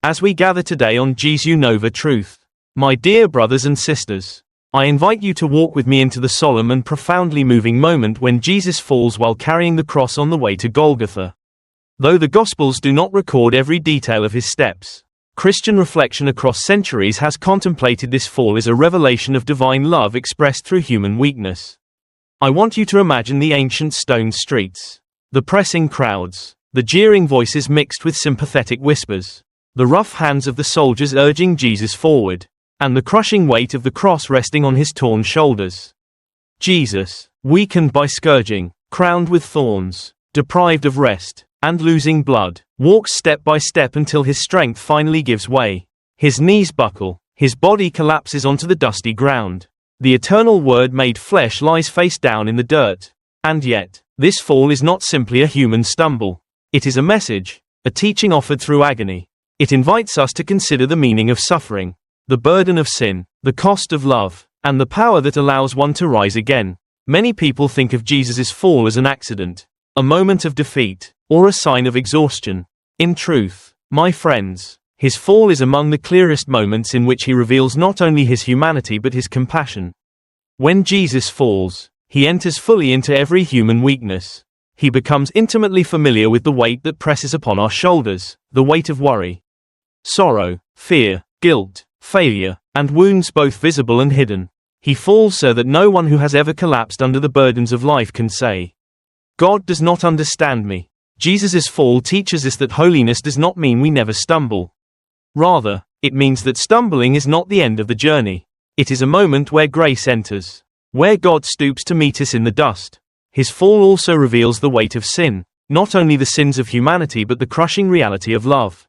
as we gather today on Jesu Nova Truth. My dear brothers and sisters, I invite you to walk with me into the solemn and profoundly moving moment when Jesus falls while carrying the cross on the way to Golgotha. Though the Gospels do not record every detail of his steps, Christian reflection across centuries has contemplated this fall as a revelation of divine love expressed through human weakness. I want you to imagine the ancient stone streets, the pressing crowds, the jeering voices mixed with sympathetic whispers, the rough hands of the soldiers urging Jesus forward, and the crushing weight of the cross resting on his torn shoulders. Jesus, weakened by scourging, crowned with thorns, deprived of rest, and losing blood, walks step by step until his strength finally gives way. His knees buckle, his body collapses onto the dusty ground. The eternal Word made flesh lies face down in the dirt. And yet, this fall is not simply a human stumble. It is a message, a teaching offered through agony. It invites us to consider the meaning of suffering, the burden of sin, the cost of love, and the power that allows one to rise again. Many people think of Jesus' fall as an accident, a moment of defeat, or a sign of exhaustion. In truth, my friends, his fall is among the clearest moments in which he reveals not only his humanity but his compassion. When Jesus falls, he enters fully into every human weakness. He becomes intimately familiar with the weight that presses upon our shoulders, the weight of worry, sorrow, fear, guilt, failure, and wounds both visible and hidden. He falls so that no one who has ever collapsed under the burdens of life can say, "God does not understand me." Jesus' fall teaches us that holiness does not mean we never stumble. Rather, it means that stumbling is not the end of the journey. It is a moment where grace enters, where God stoops to meet us in the dust. His fall also reveals the weight of sin, not only the sins of humanity but the crushing reality of love.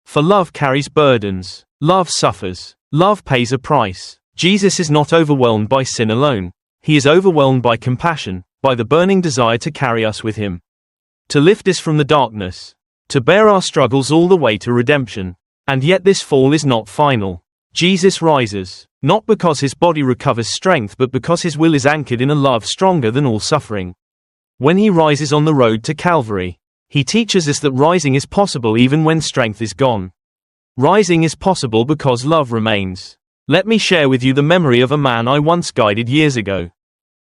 For love carries burdens, love suffers, love pays a price. Jesus is not overwhelmed by sin alone. He is overwhelmed by compassion, by the burning desire to carry us with him, to lift us from the darkness, to bear our struggles all the way to redemption. And yet this fall is not final. Jesus rises, not because his body recovers strength but because his will is anchored in a love stronger than all suffering. When he rises on the road to Calvary, he teaches us that rising is possible even when strength is gone. Rising is possible because love remains. Let me share with you the memory of a man I once guided years ago.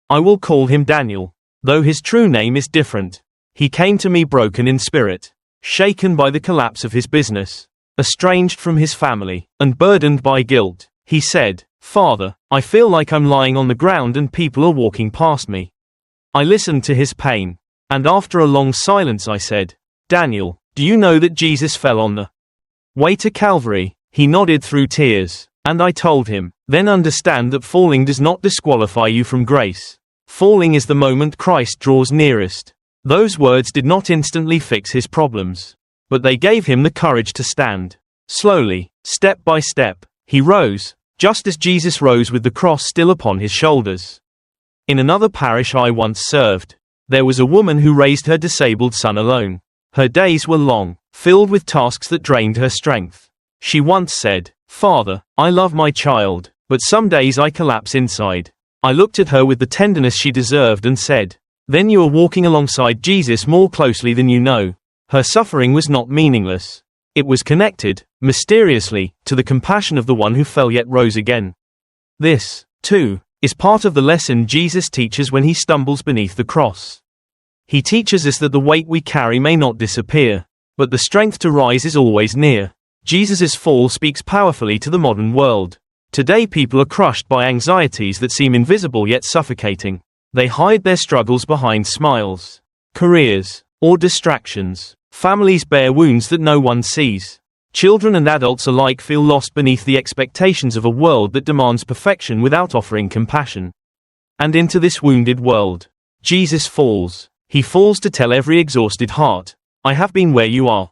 I will call him Daniel, though his true name is different. He came to me broken in spirit, shaken by the collapse of his business, estranged from his family, and burdened by guilt. He said, "Father, I feel like I'm lying on the ground and people are walking past me." I listened to his pain, and after a long silence I said, "Daniel, do you know that Jesus fell on the way to Calvary?" He nodded through tears, and I told him, "Then understand that falling does not disqualify you from grace. Falling is the moment Christ draws nearest." Those words did not instantly fix his problems, but they gave him the courage to stand. Slowly, step by step, he rose, just as Jesus rose with the cross still upon his shoulders. In another parish I once served, there was a woman who raised her disabled son alone. Her days were long, filled with tasks that drained her strength. She once said, "Father, I love my child, but some days I collapse inside." I looked at her with the tenderness she deserved and said, "Then you are walking alongside Jesus more closely than you know." Her suffering was not meaningless. It was connected, mysteriously, to the compassion of the one who fell yet rose again. This, too, is part of the lesson Jesus teaches when he stumbles beneath the cross. He teaches us that the weight we carry may not disappear, but the strength to rise is always near. Jesus' fall speaks powerfully to the modern world. Today people are crushed by anxieties that seem invisible yet suffocating. They hide their struggles behind smiles, careers, or distractions. Families bear wounds that no one sees. Children and adults alike feel lost beneath the expectations of a world that demands perfection without offering compassion. And into this wounded world, Jesus falls. He falls to tell every exhausted heart, "I have been where you are.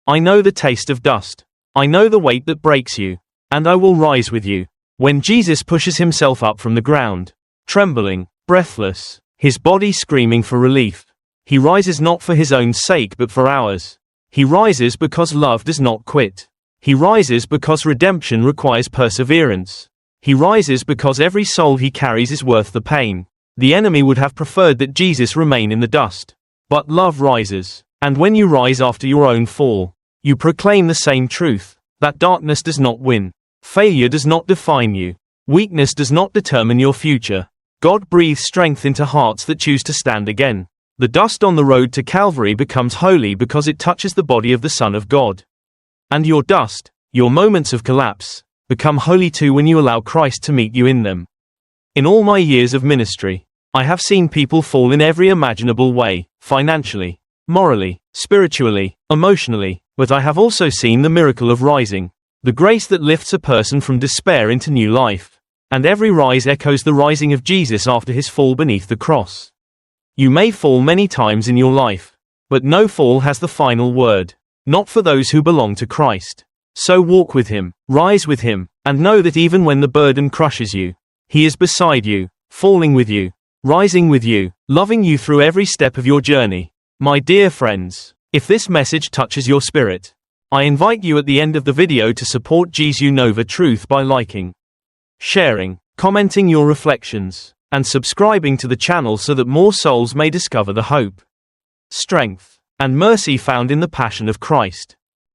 I know the taste of dust. I know the weight that breaks you. And I will rise with you." When Jesus pushes himself up from the ground, trembling, breathless, his body screaming for relief, he rises not for his own sake but for ours. He rises because love does not quit. He rises because redemption requires perseverance. He rises because every soul he carries is worth the pain. The enemy would have preferred that Jesus remain in the dust. But love rises. And when you rise after your own fall, You proclaim the same truth, that darkness does not win. Failure does not define you. Weakness does not determine your future. God breathes strength into hearts that choose to stand again. The dust on the road to Calvary becomes holy because it touches the body of the Son of God. And your dust, your moments of collapse, become holy too when you allow Christ to meet you in them. In all my years of ministry, I have seen people fall in every imaginable way, financially, morally, spiritually, emotionally, but I have also seen the miracle of rising, the grace that lifts a person from despair into new life. And every rise echoes the rising of Jesus after his fall beneath the cross. You may fall many times in your life, but no fall has the final word, not for those who belong to Christ. So walk with him, rise with him, and know that even when the burden crushes you, he is beside you, falling with you, rising with you, loving you through every step of your journey. My dear friends, if this message touches your spirit, I invite you at the end of the video to support Jesus Nova Truth by liking, sharing, commenting your reflections, and subscribing to the channel so that more souls may discover the hope, strength, and mercy found in the Passion of Christ.